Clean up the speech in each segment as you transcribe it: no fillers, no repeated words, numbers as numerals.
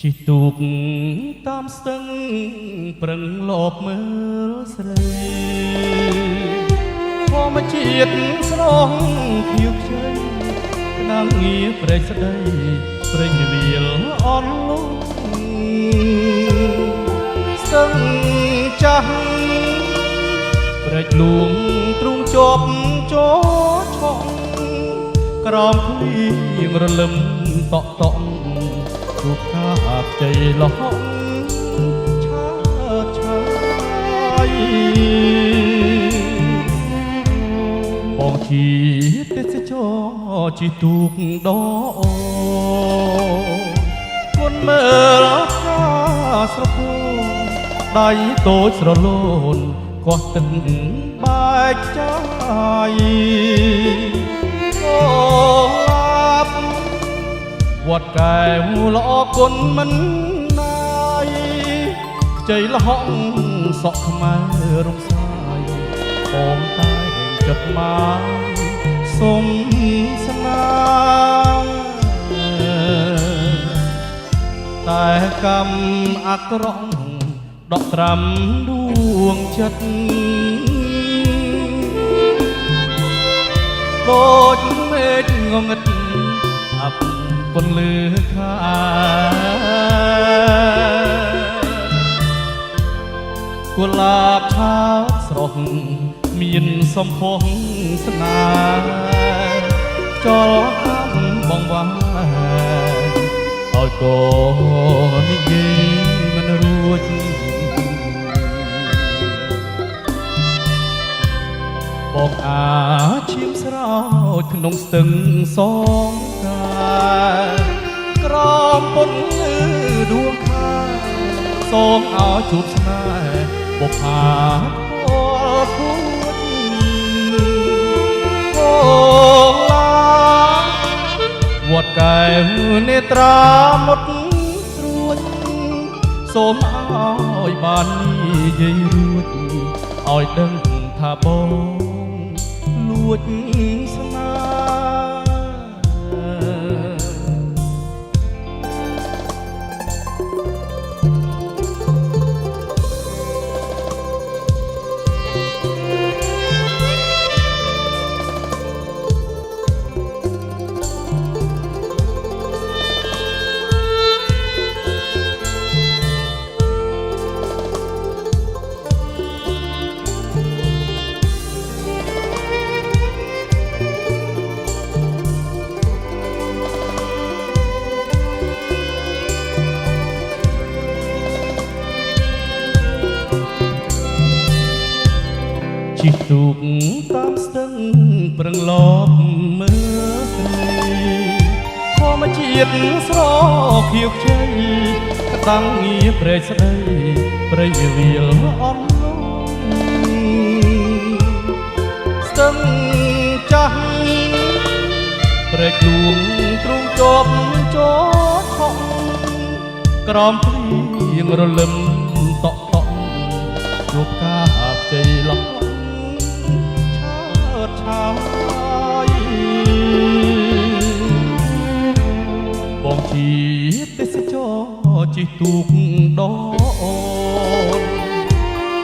ជីទូកតាមស្ទឹងប្រឹងលបមើលស្រីធម្មជាតិស្រងខៀវខ្ចីក្តាំងងារព្រៃស្ដីព្រេងវាលអន់លងស្ទឹងចាស់ព្រែកលួងទ្រូងជាប់ចោឆក់ក្រោមភ្លៀងរលឹមតក់តក់រូបកាខ្ចីលហកឆើតឆាយបងជាទេសចរជីទូកដគុណមើលថាស្រពោដៃតូចស្រលូនក៏ទឹកបែកចាយអូឡាប់វត្តកែវល្អគុណមិនណាយខ្ចីលហកសក់ខ្មែររំសាយអូនតែចិត្តមកសុំស្នាតែកម្មអាក្រក់ដកត្រាំដួងចិត្តដូចមេឃងងឹតអាប់ពន្លឺខាកុលាបឆើតស្រស់មានសំផស្សស្នាចលកំបងវាឲ្យកូននិយាយមិនរួចបងអាឈាមស្រោចក្នុងស្ទឹងសងកាក្រមពន្លឺដួងខាសូមឲ្យជួបស្នេហ៍បុប្ផាពលពួតអូឡាវត្តកែវនេត្រាមុតស្រួចសូមឲ្យបាននិយាយរួចឲ្យដឹងថាបងលួចស្នាជីទូកតាមស្ទឹងប្រឹងលបមើលស្រីធម្មជាតិស្រខៀវខ្ចីក្តាំងងារព្រែកស្ដីព្រៃវាលអន់លងស្ទឹងចាស់ព្រែកលួងទ្រូងជាប់ចោឆក់ក្រោមភ្លៀងរលឹមតក់តក់ជួបកាខ្ចីលហកឆាយបងជាទេសចរជីទូកដ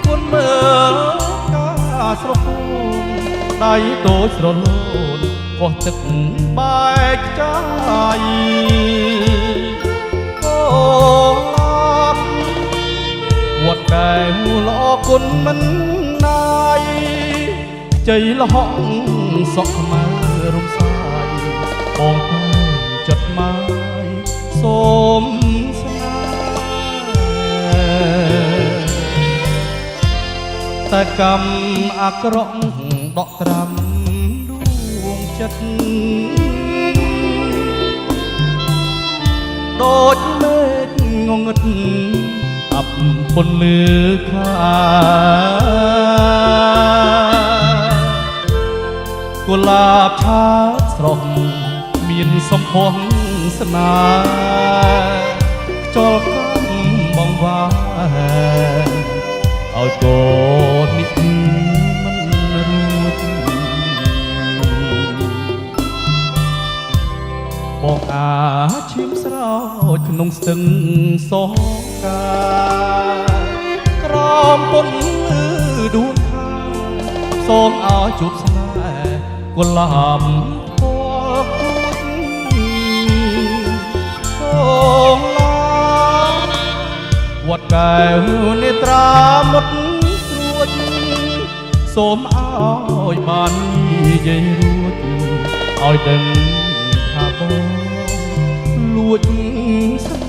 គុណមើលការស្រពោនដៃតូចស្រលូនកោះទឹកបែកចាយអូឡាប់វត្តកែវល្អគុណមិនណាយជ័យលហកសក់ខ្មែររំសាយបងតែចិត្តមកសូមស្នាតែកម្មអាក្រក់ដកត្រាំដួងចិត្តដូចមេឃងងឹតអាប់ពន្លឺខាកុលាបឆើតស្រស់មានសំផស្សស្នាចលកំបងវាឲ្យកូននេះមិនរួចបងអាឈាមស្រោចក្នុង ក្នុងស្ទឹងសងកាក្រមពន្លឺដួងខាសូមឲ្យជួបស្នេហ៍កុលាបពណ៌អូឡាវត្តកែវនេត្រាមុតស្រួចសូមឲ្យបាននិយាយរួចឲ្យដឹងថាបងលួចស្